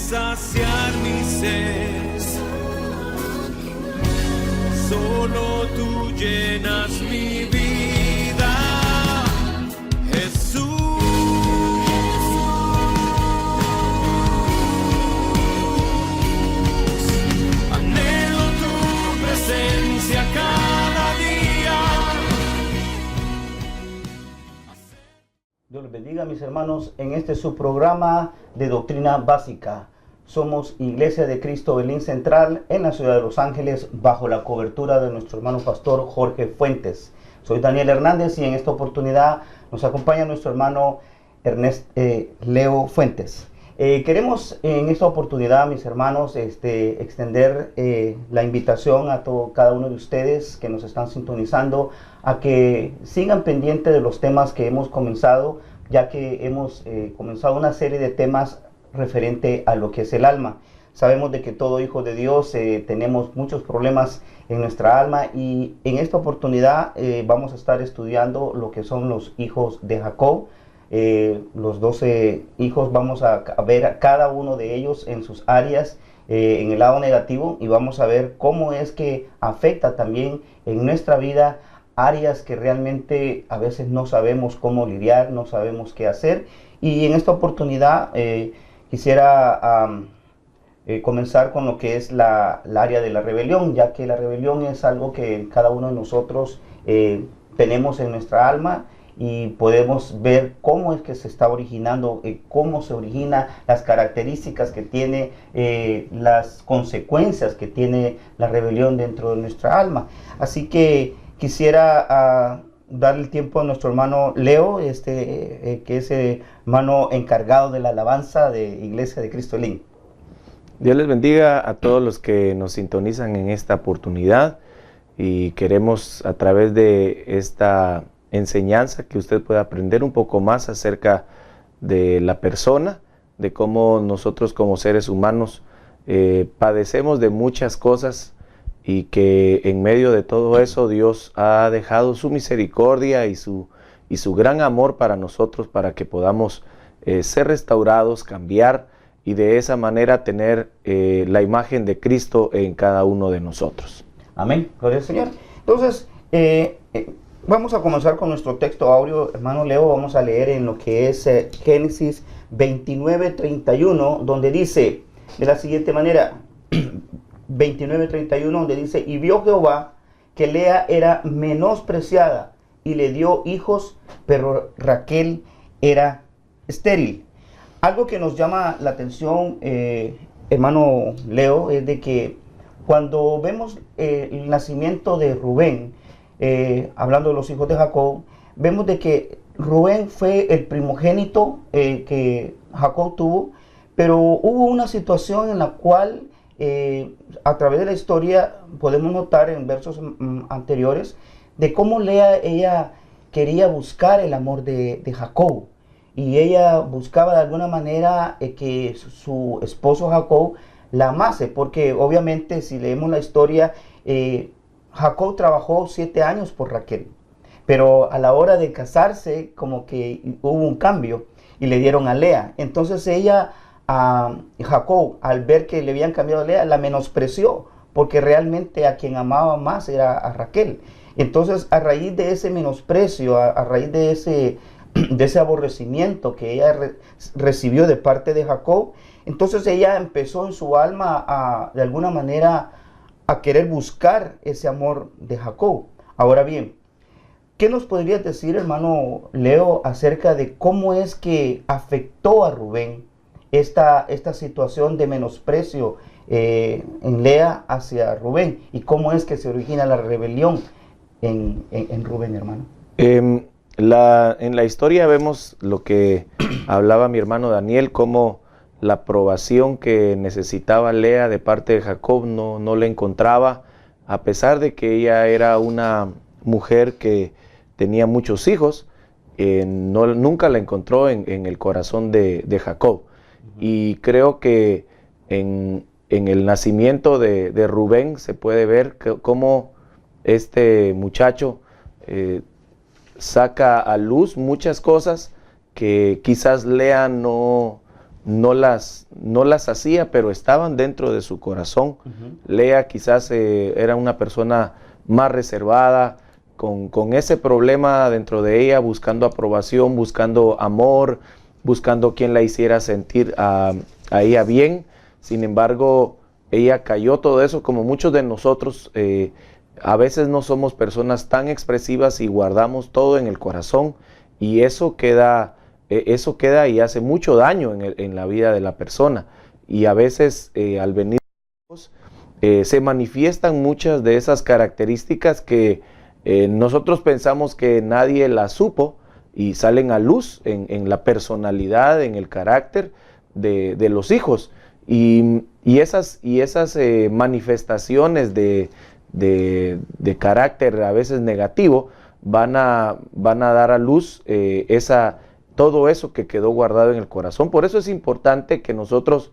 saciar mi sed. Solo tú llenas mi vida, Jesús. Anhelo tu presencia cada día. Dios les bendiga, mis hermanos, en este su programa de Doctrina Básica. Somos Iglesia de Cristo Belén Central en la ciudad de Los Ángeles, bajo la cobertura de nuestro hermano pastor Jorge Fuentes. Soy Daniel Hernández y en esta oportunidad nos acompaña nuestro hermano Leo Fuentes. Queremos en esta oportunidad, mis hermanos, extender la invitación a cada uno de ustedes que nos están sintonizando a que sigan pendientes de los temas que hemos comenzado, ya que hemos comenzado una serie de temas referente a lo que es el alma. Sabemos de que todo hijo de Dios tenemos muchos problemas en nuestra alma, y en esta oportunidad vamos a estar estudiando lo que son los hijos de Jacob. Los 12 hijos, vamos a ver a cada uno de ellos en sus áreas, en el lado negativo, y vamos a ver cómo es que afecta también en nuestra vida áreas que realmente a veces no sabemos cómo lidiar, no sabemos qué hacer. Y en esta oportunidad quisiera comenzar con lo que es la área de la rebelión, ya que la rebelión es algo que cada uno de nosotros tenemos en nuestra alma, y podemos ver cómo es que se está originando, cómo se origina, las características que tiene, las consecuencias que tiene la rebelión dentro de nuestra alma. Así que quisiera darle el tiempo a nuestro hermano Leo, que es el hermano encargado de la alabanza de Iglesia de Cristo Belén. Dios les bendiga a todos los que nos sintonizan en esta oportunidad, y queremos, a través de esta enseñanza, que usted pueda aprender un poco más acerca de la persona, de cómo nosotros como seres humanos padecemos de muchas cosas, y que en medio de todo eso Dios ha dejado su misericordia y su gran amor para nosotros, para que podamos ser restaurados, cambiar, y de esa manera tener la imagen de Cristo en cada uno de nosotros. Amén, gloria al Señor. Entonces, vamos a comenzar con nuestro texto audio, hermano Leo. Vamos a leer en lo que es Génesis 29:31, donde dice de la siguiente manera, 29:31, donde dice: y vio Jehová que Lea era menospreciada, y le dio hijos, pero Raquel era estéril. Algo que nos llama la atención, hermano Leo, es de que cuando vemos el nacimiento de Rubén, hablando de los hijos de Jacob, vemos de que Rubén fue el primogénito que Jacob tuvo, pero hubo una situación en la cual a través de la historia podemos notar en versos anteriores de cómo Lea, ella quería buscar el amor de Jacob, y ella buscaba de alguna manera que su esposo Jacob la amase, porque obviamente si leemos la historia, Jacob trabajó 7 años por Raquel, pero a la hora de casarse como que hubo un cambio y le dieron a Lea. Entonces Jacob, al ver que le habían cambiado a Lea, la menospreció, porque realmente a quien amaba más era a Raquel. Entonces, a raíz de ese menosprecio, a raíz de ese aborrecimiento que ella recibió de parte de Jacob, entonces ella empezó en su alma de alguna manera a querer buscar ese amor de Jacob. Ahora bien, ¿qué nos podrías decir, hermano Leo, acerca de cómo es que afectó a Rubén esta situación de menosprecio en Lea hacia Rubén, y cómo es que se origina la rebelión en Rubén, hermano? En la historia vemos lo que hablaba mi hermano Daniel, cómo la aprobación que necesitaba Lea de parte de Jacob no la encontraba, a pesar de que ella era una mujer que tenía muchos hijos, nunca la encontró en el corazón de Jacob. Y creo que en el nacimiento de Rubén se puede ver cómo este muchacho saca a luz muchas cosas que quizás Lea no no las hacía, pero estaban dentro de su corazón. Lea quizás era una persona más reservada, con ese problema dentro de ella, buscando aprobación, buscando amor, buscando quien la hiciera sentir a ella bien. Sin embargo, ella cayó todo eso, como muchos de nosotros. A veces no somos personas tan expresivas y guardamos todo en el corazón, y eso queda y hace mucho daño en la vida de la persona. Y a veces al venir se manifiestan muchas de esas características que nosotros pensamos que nadie las supo, y salen a luz en la personalidad, en el carácter de los hijos. Y esas manifestaciones de carácter a veces negativo van a dar a luz todo eso que quedó guardado en el corazón. Por eso es importante que nosotros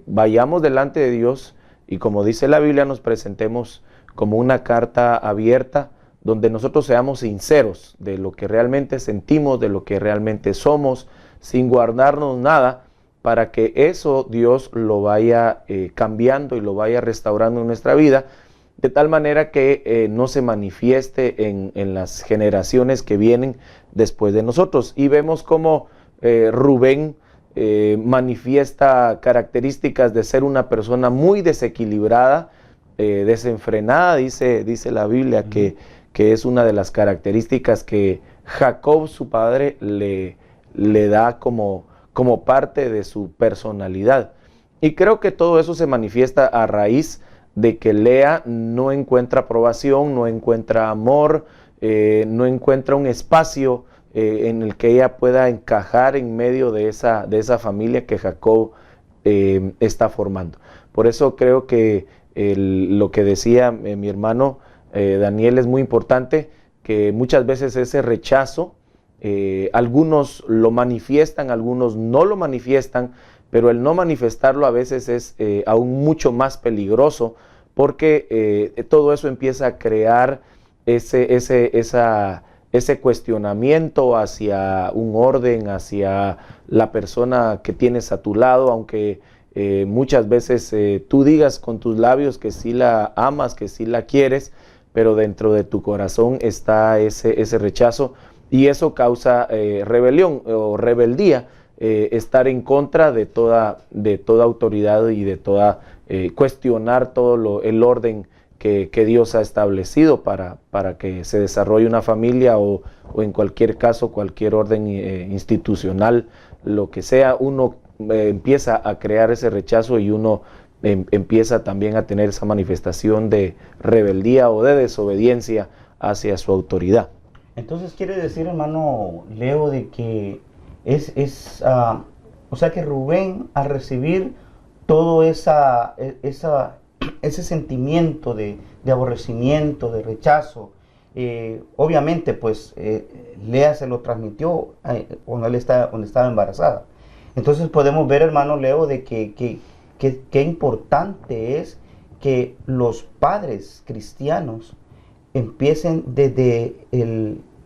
vayamos delante de Dios y, como dice la Biblia, nos presentemos como una carta abierta, donde nosotros seamos sinceros de lo que realmente sentimos, de lo que realmente somos, sin guardarnos nada, para que eso Dios lo vaya cambiando y lo vaya restaurando en nuestra vida, de tal manera que no se manifieste en las generaciones que vienen después de nosotros. Y vemos cómo Rubén manifiesta características de ser una persona muy desequilibrada, desenfrenada. Dice la Biblia que es una de las características que Jacob, su padre, le da como parte de su personalidad. Y creo que todo eso se manifiesta a raíz de que Lea no encuentra aprobación, no encuentra amor, no encuentra un espacio en el que ella pueda encajar en medio de esa familia que Jacob está formando. Por eso creo que lo que decía mi hermano Daniel es muy importante, que muchas veces ese rechazo, algunos lo manifiestan, algunos no lo manifiestan, pero el no manifestarlo a veces es aún mucho más peligroso, porque todo eso empieza a crear ese cuestionamiento hacia un orden, hacia la persona que tienes a tu lado, aunque muchas veces tú digas con tus labios que sí la amas, que sí la quieres, pero dentro de tu corazón está ese rechazo, y eso causa rebelión o rebeldía, estar en contra de toda autoridad y de cuestionar todo el orden que Dios ha establecido para que se desarrolle una familia, o en cualquier caso, cualquier orden institucional, lo que sea. Uno empieza a crear ese rechazo, y uno empieza también a tener esa manifestación de rebeldía o de desobediencia hacia su autoridad. Entonces quiere decir, hermano Leo, de que o sea que Rubén, al recibir todo ese sentimiento de aborrecimiento, de rechazo, obviamente pues Lea se lo transmitió cuando estaba embarazada. Entonces podemos ver, hermano Leo, de que qué importante es que los padres cristianos empiecen desde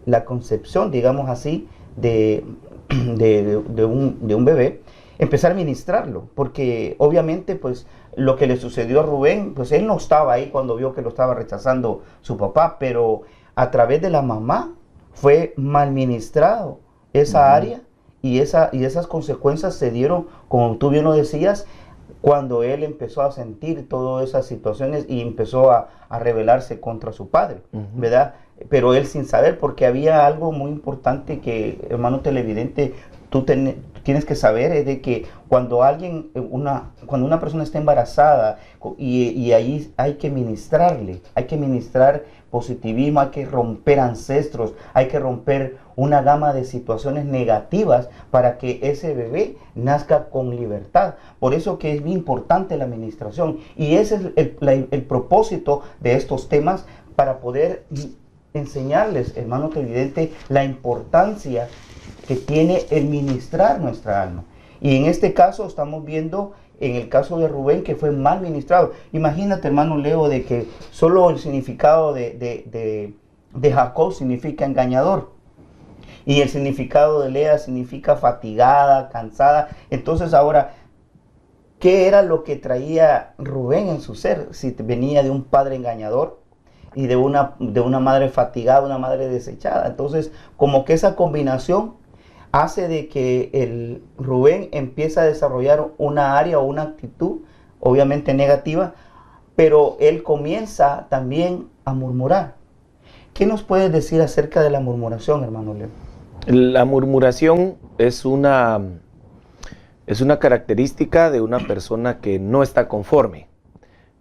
la concepción, digamos así, de un bebé, empezar a ministrarlo, porque obviamente pues lo que le sucedió a Rubén, pues él no estaba ahí cuando vio que lo estaba rechazando su papá, pero a través de la mamá fue mal ministrado esa área, y esas consecuencias se dieron, como tú bien lo decías, cuando él empezó a sentir todas esas situaciones y empezó a rebelarse contra su padre, ¿verdad? Pero él sin saber, porque había algo muy importante que, hermano televidente, tú tienes que saber, es de que cuando una persona está embarazada, y ahí hay que ministrarle, hay que ministrar positivismo, hay que romper ancestros, hay que romper una gama de situaciones negativas para que ese bebé nazca con libertad. Por eso que es muy importante la administración, y ese es el propósito de estos temas, para poder enseñarles, hermano televidente, la importancia que tiene el ministrar nuestra alma. Y en este caso estamos viendo, en el caso de Rubén, que fue mal ministrado. Imagínate, hermano Leo, de que solo el significado de Jacob significa engañador. Y el significado de Lea significa fatigada, cansada. Entonces ahora, ¿qué era lo que traía Rubén en su ser? Si venía de un padre engañador y de una madre fatigada, una madre desechada. Entonces, como que esa combinación hace de que el Rubén empieza a desarrollar una área o una actitud, obviamente negativa, pero él comienza también a murmurar. ¿Qué nos puedes decir acerca de la murmuración, hermano Leo? La murmuración es una característica de una persona que no está conforme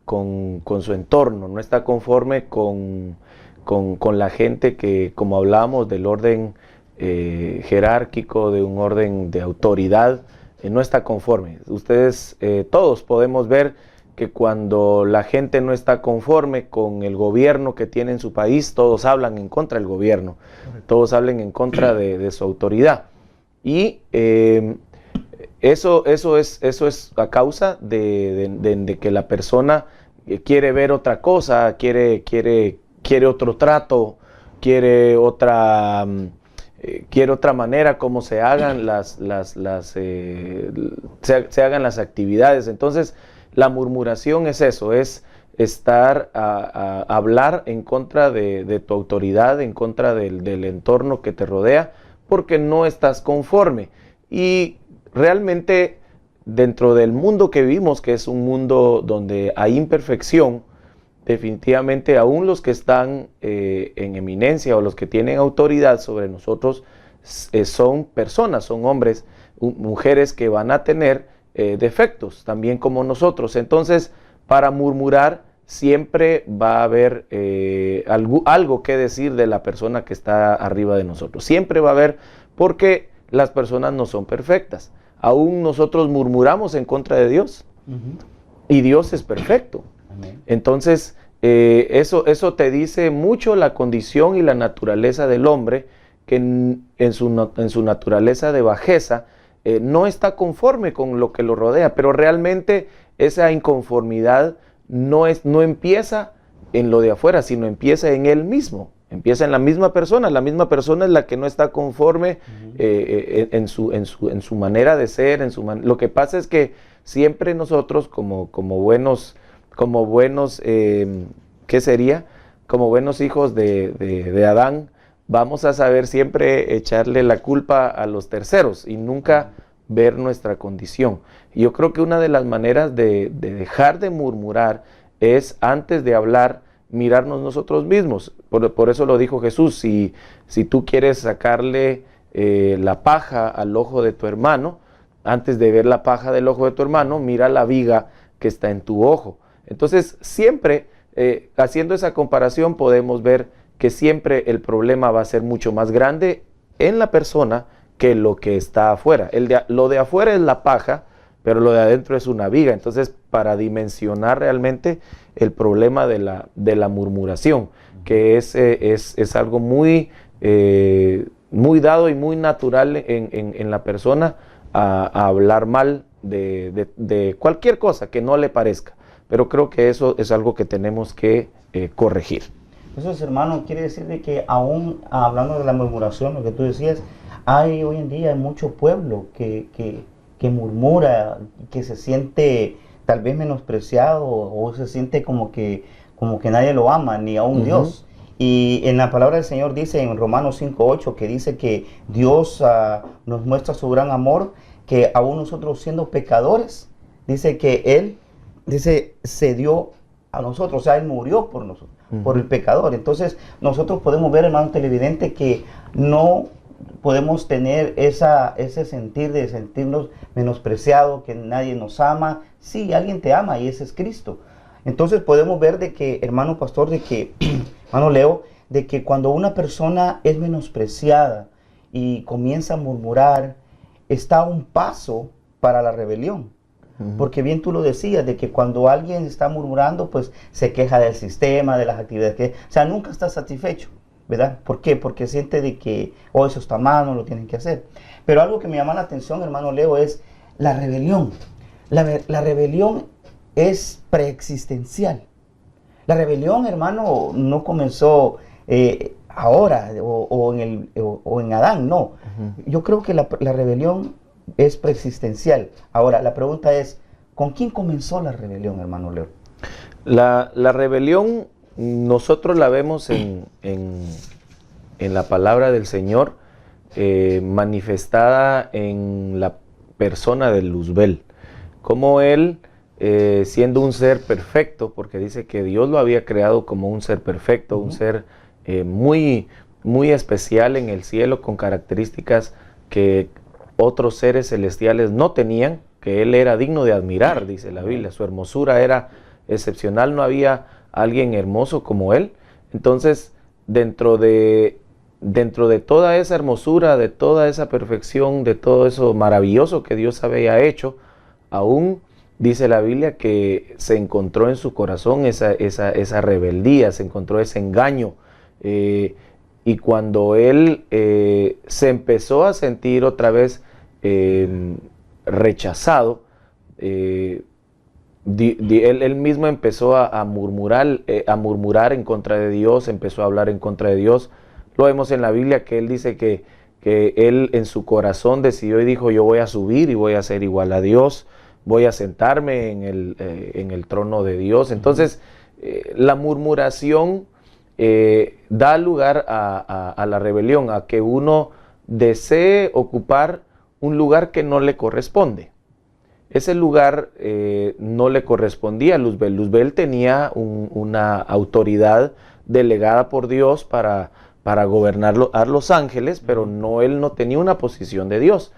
con su entorno, no está conforme con la gente que, como hablábamos del orden jerárquico, de un orden de autoridad, no está conforme. Ustedes todos podemos ver que cuando la gente no está conforme con el gobierno que tiene en su país, todos hablan en contra del gobierno, todos hablan en contra de su autoridad. Y eso es a causa de que la persona quiere ver otra cosa, quiere otro trato, quiere otra manera como se hagan se hagan las actividades. Entonces, la murmuración es eso, es estar a hablar en contra de tu autoridad, en contra del entorno que te rodea, porque no estás conforme. Y realmente dentro del mundo que vivimos, que es un mundo donde hay imperfección, definitivamente aún los que están en eminencia o los que tienen autoridad sobre nosotros son personas, son hombres, mujeres que van a tener defectos también como nosotros. Entonces, para murmurar siempre va a haber algo que decir de la persona que está arriba de nosotros. Siempre va a haber, porque las personas no son perfectas. Aún nosotros murmuramos en contra de Dios. Y Dios es perfecto. Entonces, eso te dice mucho la condición y la naturaleza del hombre, que en su naturaleza de bajeza no está conforme con lo que lo rodea, pero realmente esa inconformidad no empieza en lo de afuera, sino empieza en él mismo, empieza en la misma persona es la que no está conforme en su manera de ser, lo que pasa es que siempre nosotros como buenos, ¿qué sería? Como buenos hijos de Adán, vamos a saber siempre echarle la culpa a los terceros y nunca ver nuestra condición. Y yo creo que una de las maneras de dejar de murmurar es, antes de hablar, mirarnos nosotros mismos. Por eso lo dijo Jesús: si tú quieres sacarle la paja al ojo de tu hermano, antes de ver la paja del ojo de tu hermano, mira la viga que está en tu ojo. Entonces, siempre haciendo esa comparación, podemos ver que siempre el problema va a ser mucho más grande en la persona que lo que está afuera. Lo de afuera es la paja, pero lo de adentro es una viga. Entonces, para dimensionar realmente el problema de la murmuración, que es algo muy dado y muy natural en la persona, a hablar mal de cualquier cosa que no le parezca. Pero creo que eso es algo que tenemos que corregir. Entonces, hermano, quiere decir de que aún hablando de la murmuración, lo que tú decías, hay hoy en día mucho pueblo que murmura, que se siente tal vez menospreciado, o se siente como que nadie lo ama, ni aún Dios. Y en la palabra del Señor dice en Romanos 5:8, que dice que Dios nos muestra su gran amor, que aún nosotros siendo pecadores, dice que Él se dio a nosotros, o sea, Él murió por nosotros, por el pecador. Entonces, nosotros podemos ver, hermano televidente, que no podemos tener ese sentir de sentirnos menospreciados, que nadie nos ama. Sí, alguien te ama y ese es Cristo. Entonces, podemos ver de que, hermano pastor, hermano Leo, de que cuando una persona es menospreciada y comienza a murmurar, está a un paso para la rebelión. Porque bien tú lo decías, de que cuando alguien está murmurando, pues se queja del sistema, de las actividades o sea, nunca está satisfecho, ¿verdad? ¿Por qué? Porque siente de que, eso está mal, no lo tienen que hacer. Pero algo que me llama la atención, hermano Leo, es la rebelión. La rebelión es preexistencial. La rebelión, hermano, no comenzó ahora o en Adán, no. Yo creo que la rebelión es preexistencial. Ahora, la pregunta es, ¿con quién comenzó la rebelión, hermano Leo? La rebelión nosotros la vemos en la palabra del Señor, manifestada en la persona de Luzbel. Como él, siendo un ser perfecto, porque dice que Dios lo había creado como un ser perfecto, un ser muy, muy especial en el cielo, con características que otros seres celestiales no tenían, que él era digno de admirar, dice la Biblia. Su hermosura era excepcional, no había alguien hermoso como él. Entonces, dentro de toda esa hermosura, de toda esa perfección, de todo eso maravilloso que Dios había hecho, aún dice la Biblia que se encontró en su corazón esa rebeldía, se encontró ese engaño. Y cuando él se empezó a sentir otra vez rechazado, él mismo empezó a murmurar en contra de Dios, empezó a hablar en contra de Dios. Lo vemos en la Biblia que él dice que él en su corazón decidió y dijo: yo voy a subir y voy a ser igual a Dios, voy a sentarme en el trono de Dios. Entonces, la murmuración da lugar a la rebelión, a que uno desee ocupar un lugar que no le corresponde. Ese lugar no le correspondía a Luzbel. Luzbel tenía una autoridad delegada por Dios para gobernar a los ángeles, pero él no tenía una posición de Dios.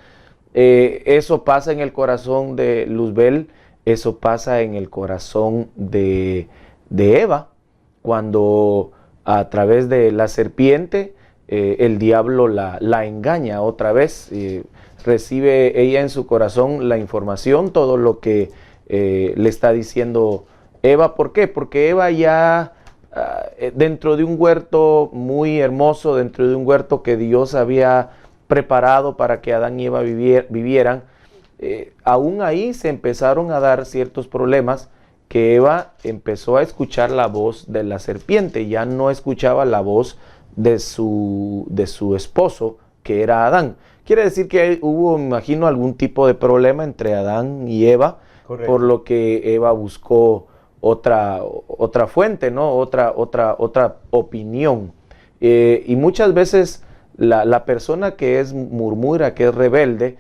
Eso pasa en el corazón de Luzbel, eso pasa en el corazón de Eva, cuando a través de la serpiente el diablo la engaña otra vez. Recibe ella en su corazón la información, todo lo que le está diciendo Eva. ¿Por qué? Porque Eva ya dentro de un huerto muy hermoso, dentro de un huerto que Dios había preparado para que Adán y Eva vivieran, aún ahí se empezaron a dar ciertos problemas, que Eva empezó a escuchar la voz de la serpiente, ya no escuchaba la voz de su esposo, que era Adán. Quiere decir que hubo, me imagino, algún tipo de problema entre Adán y Eva. Correcto. Por lo que Eva buscó otra fuente, ¿no? Otra opinión. Y muchas veces la persona que murmura, que es rebelde,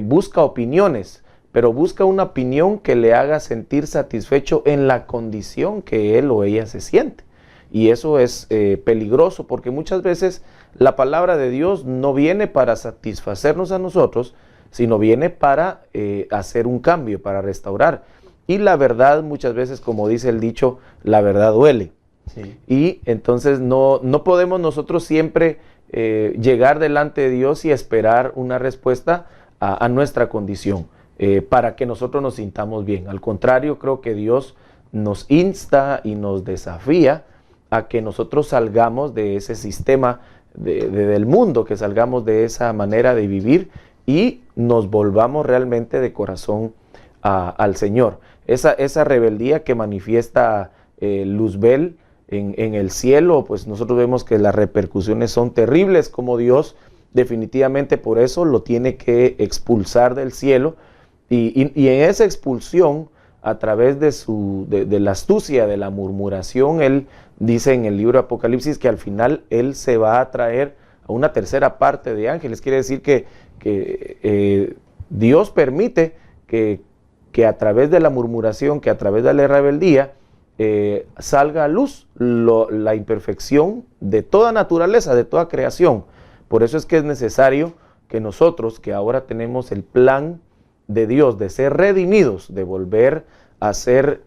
busca opiniones, pero busca una opinión que le haga sentir satisfecho en la condición que él o ella se siente. Y eso es peligroso, porque muchas veces la palabra de Dios no viene para satisfacernos a nosotros, sino viene para hacer un cambio, para restaurar. Y la verdad, muchas veces, como dice el dicho, la verdad duele. Sí. Y entonces no podemos nosotros siempre llegar delante de Dios y esperar una respuesta a nuestra condición, para que nosotros nos sintamos bien. Al contrario, creo que Dios nos insta y nos desafía a que nosotros salgamos de ese sistema del mundo, que salgamos de esa manera de vivir y nos volvamos realmente de corazón al Señor. Esa rebeldía que manifiesta Luzbel en el cielo, pues nosotros vemos que las repercusiones son terribles, como Dios definitivamente por eso lo tiene que expulsar del cielo, y en esa expulsión, a través de la astucia, de la murmuración, él dice en el libro de Apocalipsis que al final él se va a traer a una tercera parte de ángeles. Quiere decir que Dios permite que a través de la murmuración, que a través de la rebeldía, salga a luz la imperfección de toda naturaleza, de toda creación. Por eso es que es necesario que nosotros, que ahora tenemos el plan de Dios de ser redimidos, de volver a ser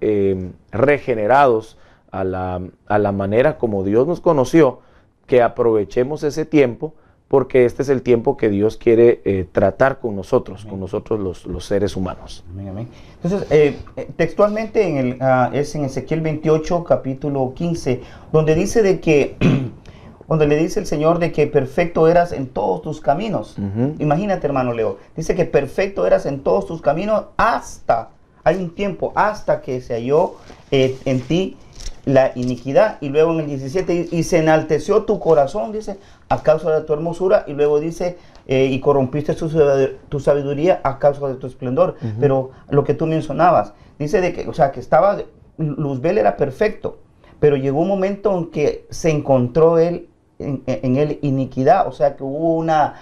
regenerados a la manera como Dios nos conoció, que aprovechemos ese tiempo, porque este es el tiempo que Dios quiere tratar con nosotros, los seres humanos. Amén, amén. Entonces, textualmente es en Ezequiel 28, capítulo 15, donde dice de que donde le dice el Señor de que perfecto eras en todos tus caminos. Imagínate, hermano Leo, dice que perfecto eras en todos tus caminos hasta, hay un tiempo, hasta que se halló en ti la iniquidad. Y luego en el 17, y se enalteció tu corazón, dice, a causa de tu hermosura. Y luego dice, y corrompiste tu sabiduría a causa de tu esplendor. Pero lo que tú mencionabas, dice de que, o sea, que estaba, Luzbel era perfecto, pero llegó un momento en que se encontró él en él iniquidad, o sea que hubo una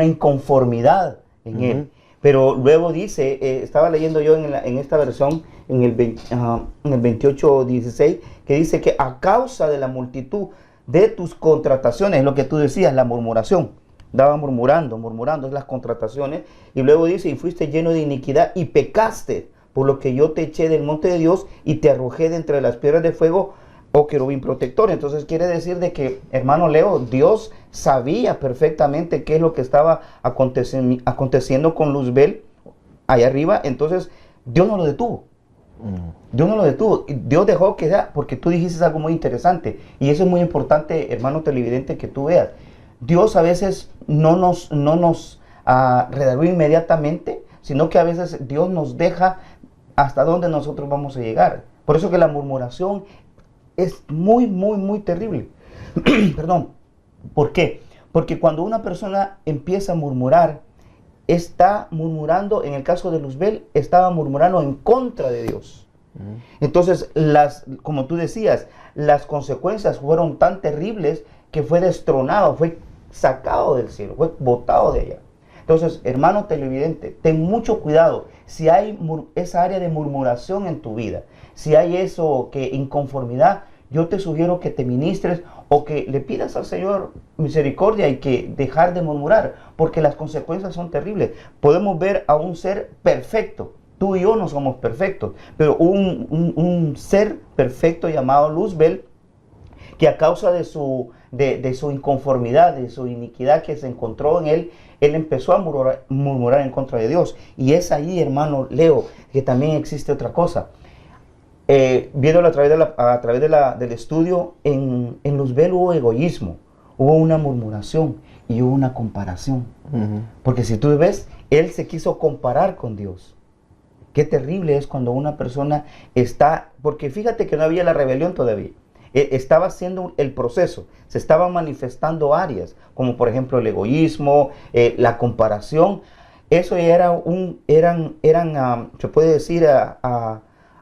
inconformidad en él. Pero luego dice, estaba leyendo yo en esta versión, en el 28:16, que dice que a causa de la multitud de tus contrataciones, es lo que tú decías, la murmuración, daba murmurando, es las contrataciones, y luego dice, y fuiste lleno de iniquidad y pecaste, por lo que yo te eché del monte de Dios y te arrojé de entre las piedras de fuego, oh querubín protector. Entonces quiere decir de que, hermano Leo, Dios sabía perfectamente qué es lo que estaba aconteciendo con Luzbel allá arriba. Entonces Dios no lo detuvo. Dios no lo detuvo. Dios dejó que sea, porque tú dijiste algo muy interesante, y eso es muy importante, hermano televidente, que tú veas. Dios a veces no nos redarguye inmediatamente, sino que a veces Dios nos deja hasta donde nosotros vamos a llegar. Por eso que la murmuración es muy, muy, muy terrible. Perdón. ¿Por qué? Porque cuando una persona empieza a murmurar, está murmurando, en el caso de Luzbel, estaba murmurando en contra de Dios. Entonces, como tú decías, las consecuencias fueron tan terribles que fue destronado, fue sacado del cielo, fue botado de allá. Entonces, hermano televidente, ten mucho cuidado. Si hay esa área de murmuración en tu vida, si hay eso que inconformidad, yo te sugiero que te ministres o que le pidas al Señor misericordia y que dejar de murmurar, porque las consecuencias son terribles. Podemos ver a un ser perfecto. Tú y yo no somos perfectos, pero un ser perfecto llamado Luzbel, que a causa de su inconformidad, de su iniquidad que se encontró en él, él empezó a murmurar en contra de Dios. Y es ahí, hermano Leo, que también existe otra cosa. Viéndolo a través del estudio, en Luzbel hubo egoísmo, hubo una murmuración y hubo una comparación. Porque si tú ves, él se quiso comparar con Dios. Qué terrible es cuando una persona está, porque fíjate que no había la rebelión todavía. Estaba haciendo el proceso, se estaban manifestando áreas, como por ejemplo el egoísmo, la comparación. Eso eran se puede decir,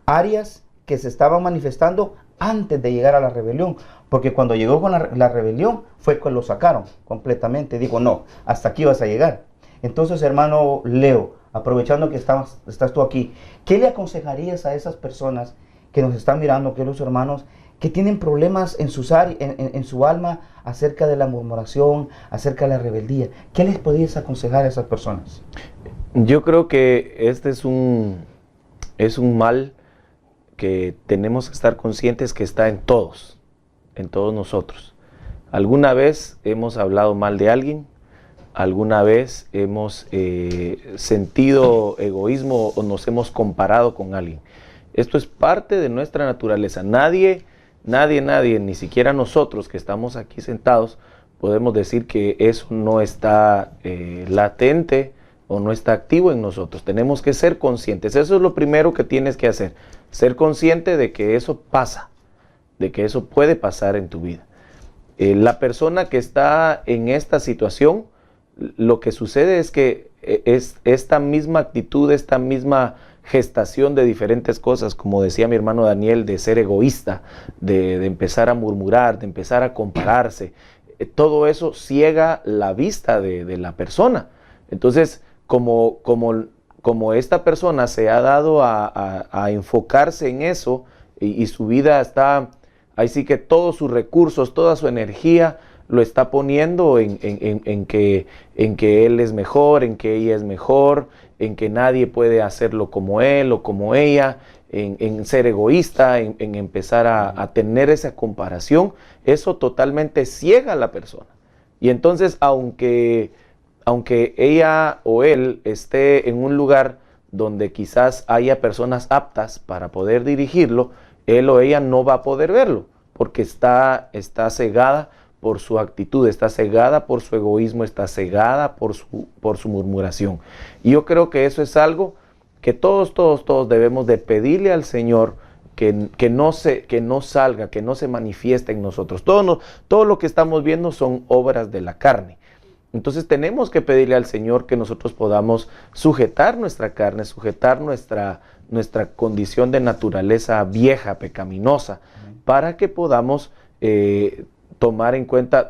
áreas que se estaban manifestando antes de llegar a la rebelión. Porque cuando llegó con la rebelión, fue que lo sacaron completamente. Digo, no, hasta aquí vas a llegar. Entonces, hermano Leo, aprovechando que estás tú aquí, ¿qué le aconsejarías a esas personas que nos están mirando, que los hermanos que tienen problemas en su alma acerca de la murmuración, acerca de la rebeldía? ¿Qué les podrías aconsejar a esas personas? Yo creo que este es un mal que tenemos que estar conscientes que está en todos nosotros. ¿Alguna vez hemos hablado mal de alguien? ¿Alguna vez hemos sentido egoísmo o nos hemos comparado con alguien? Esto es parte de nuestra naturaleza. Nadie, ni siquiera nosotros que estamos aquí sentados, podemos decir que eso no está latente o no está activo en nosotros. Tenemos que ser conscientes. Eso es lo primero que tienes que hacer. Ser consciente de que eso pasa, de que eso puede pasar en tu vida. La persona que está en esta situación, lo que sucede es que es esta misma actitud, esta misma gestación de diferentes cosas, como decía mi hermano Daniel, de ser egoísta, de empezar a murmurar, de empezar a compararse, todo eso ciega la vista de la persona. Entonces, como esta persona se ha dado a enfocarse en eso y su vida está, ahí sí que todos sus recursos, toda su energía lo está poniendo en que él es mejor, en que ella es mejor, en que nadie puede hacerlo como él o como ella, en ser egoísta, en empezar a tener esa comparación. Eso totalmente ciega a la persona. Y entonces, aunque ella o él esté en un lugar donde quizás haya personas aptas para poder dirigirlo, él o ella no va a poder verlo, porque está cegada por su actitud, está cegada por su egoísmo, está cegada por su murmuración. Y yo creo que eso es algo que todos debemos de pedirle al Señor, que no salga, que no se manifieste en nosotros. Todo lo que estamos viendo son obras de la carne. Entonces tenemos que pedirle al Señor que nosotros podamos sujetar nuestra carne, sujetar nuestra condición de naturaleza vieja, pecaminosa, para que podamos tomar en cuenta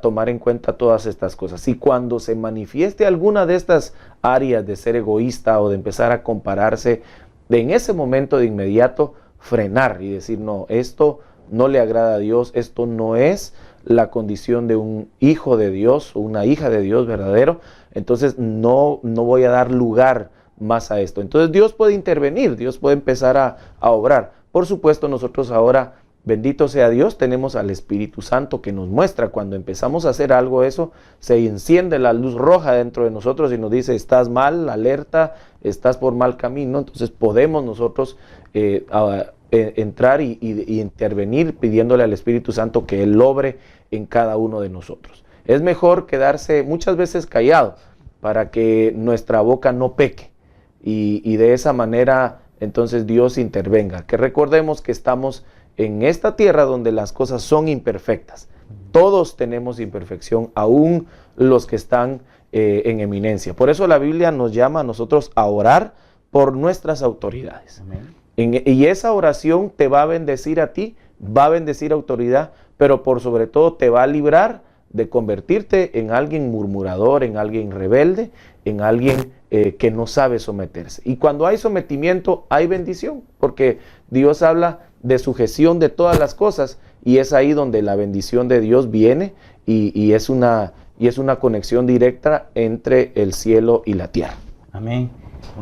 todas estas cosas. Y cuando se manifieste alguna de estas áreas de ser egoísta o de empezar a compararse, en ese momento de inmediato frenar y decir, no, esto no le agrada a Dios, esto no es la condición de un hijo de Dios o una hija de Dios verdadero, entonces no voy a dar lugar más a esto. Entonces Dios puede intervenir, Dios puede empezar a obrar. Por supuesto, nosotros ahora, bendito sea Dios, tenemos al Espíritu Santo que nos muestra cuando empezamos a hacer algo, eso se enciende la luz roja dentro de nosotros y nos dice, estás mal, alerta, estás por mal camino. Entonces podemos nosotros entrar y intervenir pidiéndole al Espíritu Santo que Él obre en cada uno de nosotros. Es mejor quedarse muchas veces callado para que nuestra boca no peque y de esa manera entonces Dios intervenga. Que recordemos que estamos en esta tierra donde las cosas son imperfectas. Todos tenemos imperfección, aún los que están en eminencia. Por eso la Biblia nos llama a nosotros a orar por nuestras autoridades. Amén. Y esa oración te va a bendecir a ti, va a bendecir a autoridad, pero por sobre todo te va a librar de convertirte en alguien murmurador, en alguien rebelde, en alguien que no sabe someterse. Y cuando hay sometimiento, hay bendición, porque Dios habla de sujeción de todas las cosas, y es ahí donde la bendición de Dios viene, y es una conexión directa entre el cielo y la tierra. Amén.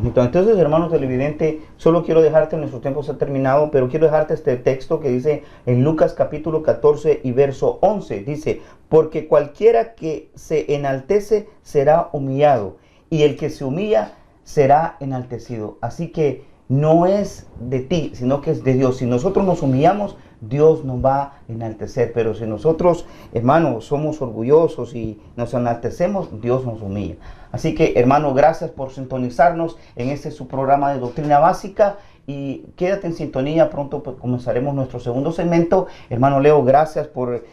Entonces, hermanos televidentes, solo quiero dejarte, nuestro tiempo se ha terminado, pero quiero dejarte este texto que dice en Lucas capítulo 14 y verso 11, dice, porque cualquiera que se enaltece será humillado, y el que se humilla será enaltecido. Así que no es de ti, sino que es de Dios. Si nosotros nos humillamos, Dios nos va a enaltecer, pero si nosotros, hermanos, somos orgullosos y nos enaltecemos, Dios nos humilla. Así que, hermano, gracias por sintonizarnos en este su programa de Doctrina Básica, y quédate en sintonía, pronto pues comenzaremos nuestro segundo segmento. Hermano Leo, gracias por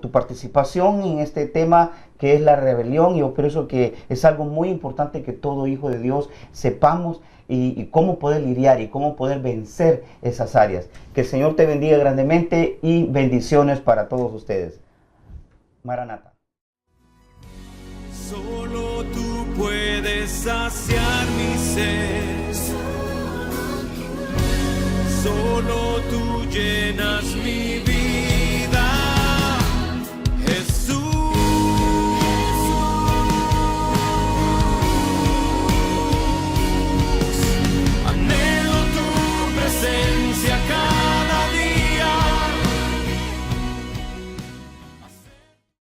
tu participación en este tema que es la rebelión. Yo pienso que es algo muy importante que todo hijo de Dios sepamos y cómo poder lidiar y cómo poder vencer esas áreas. Que el Señor te bendiga grandemente y bendiciones para todos ustedes. Maranata. Solo tú puedes saciar mi sed. Solo tú llenas mi vida.